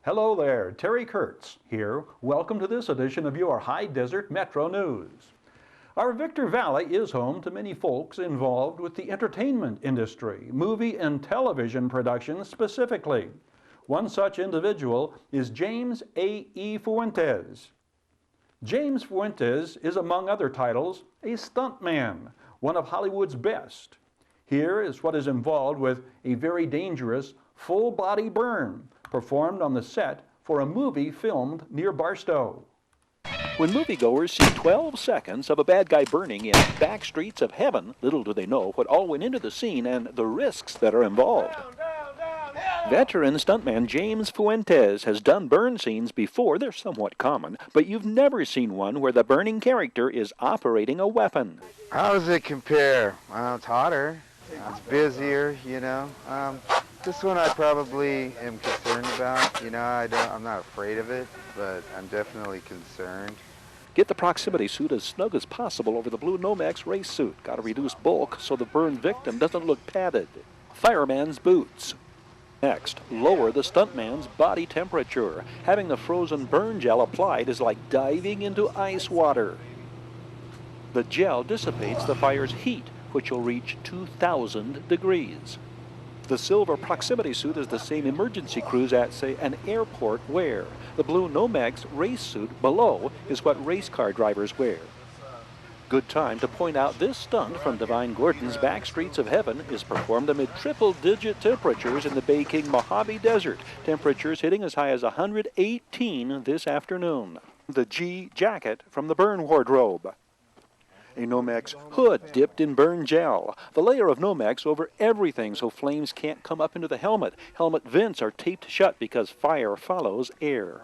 Hello there, Terry Kurtz here. Welcome to this edition of your High Desert Metro News. Our Victor Valley is home to many folks involved with the entertainment industry, movie and television production specifically. One such individual is James A.E. Fuentez. James Fuentez is, among other titles, a stuntman, one of Hollywood's best. Here is what is involved with a very dangerous full-body burn performed on the set for a movie filmed near Barstow. When moviegoers see 12 seconds of a bad guy burning in back streets of heaven, little do they know what all went into the scene and the risks that are involved. Veteran stuntman James Fuentez has done burn scenes before. They're somewhat common, but you've never seen one where the burning character is operating a weapon. How does it compare? Well, it's hotter. It's busier, you know. This one I probably am concerned about. You know, I'm not afraid of it, but I'm definitely concerned. Get the proximity suit as snug as possible over the blue Nomex race suit. Got to reduce bulk so the burn victim doesn't look padded. Fireman's boots. Next, lower the stuntman's body temperature. Having the frozen burn gel applied is like diving into ice water. The gel dissipates the fire's heat, which will reach 2,000 degrees. The silver proximity suit is the same emergency crews at, say, an airport wear. The blue Nomex race suit below is what race car drivers wear. Good time to point out this stunt from Divine Gordon's Back Streets of Heaven is performed amid triple-digit temperatures in the Bay King Mojave Desert, temperatures hitting as high as 118 this afternoon. The G jacket from the burn wardrobe. A Nomex hood dipped in burn gel. The layer of Nomex over everything so flames can't come up into the helmet. Helmet vents are taped shut because fire follows air.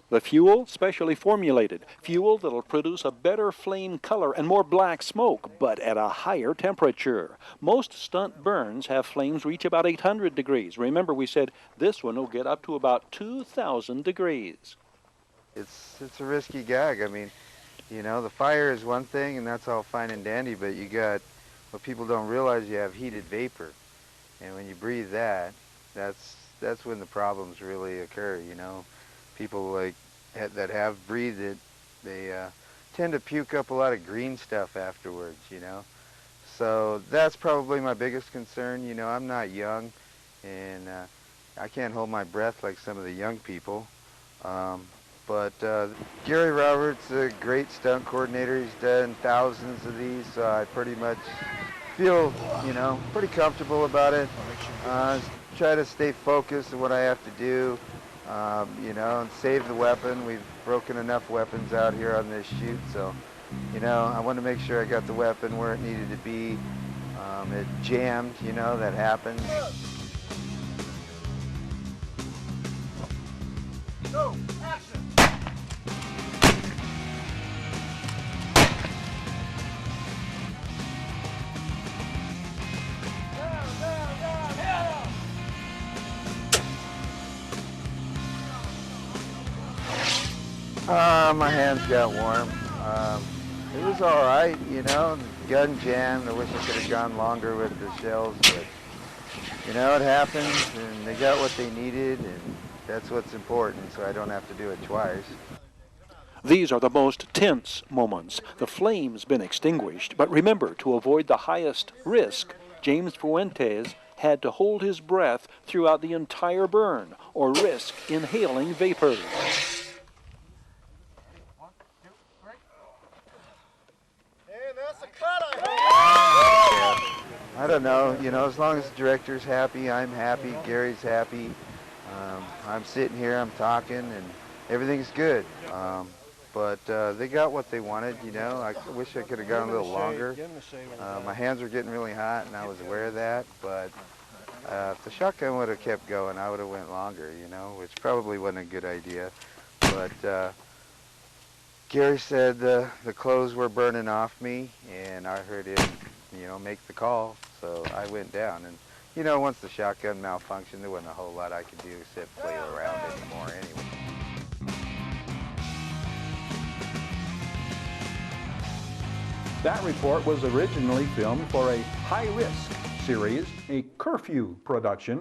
The fuel, specially formulated. Fuel that'll produce a better flame color and more black smoke, but at a higher temperature. Most stunt burns have flames reach about 800 degrees. Remember, we said this one will get up to about 2,000 degrees. It's a risky gag. I mean, you know, the fire is one thing, and that's all fine and dandy, but you got, what people don't realize, you have heated vapor. And when you breathe that, that's when the problems really occur, you know. People that have breathed it, they tend to puke up a lot of green stuff afterwards, you know. So that's probably my biggest concern. You know, I'm not young, and I can't hold my breath like some of the young people. But Gary Roberts, a great stunt coordinator. He's done thousands of these, so I pretty much feel, you know, pretty comfortable about it. Try to stay focused on what I have to do, you know, and save the weapon. We've broken enough weapons out here on this shoot, so, you know, I want to make sure I got the weapon where it needed to be. It jammed, you know, that happens. Go, action! My hands got warm. It was all right, you know. The gun jammed. I wish I could have gone longer with the shells, but you know, it happens, and they got what they needed, and that's what's important, so I don't have to do it twice. These are the most tense moments. The flame's been extinguished, but remember, to avoid the highest risk, James Fuentez had to hold his breath throughout the entire burn or risk inhaling vapors. I don't know, you know, as long as the director's happy, I'm happy, Gary's happy. I'm sitting here, I'm talking, and everything's good. But they got what they wanted, you know. I wish I could have gone a little longer. My hands were getting really hot, and I was aware of that. But if the shotgun would have kept going, I would have went longer, you know, which probably wasn't a good idea. But Gary said the clothes were burning off me, and I heard him, you know, make the call. So I went down, and you know, once the shotgun malfunctioned, there wasn't a whole lot I could do except play around anymore anyway. That report was originally filmed for a high-risk series, a curfew production,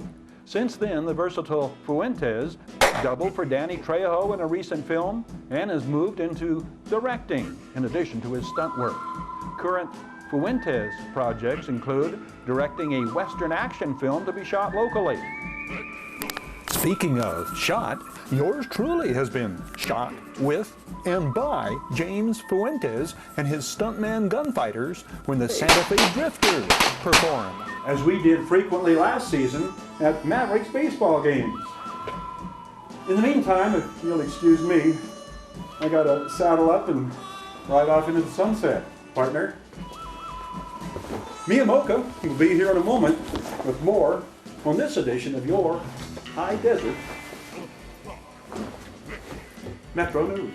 Since then, the versatile Fuentez doubled for Danny Trejo in a recent film and has moved into directing in addition to his stunt work. Current Fuentez projects include directing a Western action film to be shot locally. Speaking of shot, yours truly has been shot with and by James Fuentez and his stuntman gunfighters when the Santa Fe Drifters perform. As we did frequently last season at Mavericks baseball games. In the meantime, if you'll excuse me, I gotta saddle up and ride off into the sunset, partner. Miyamoka will be here in a moment with more on this edition of your High Desert Metro News.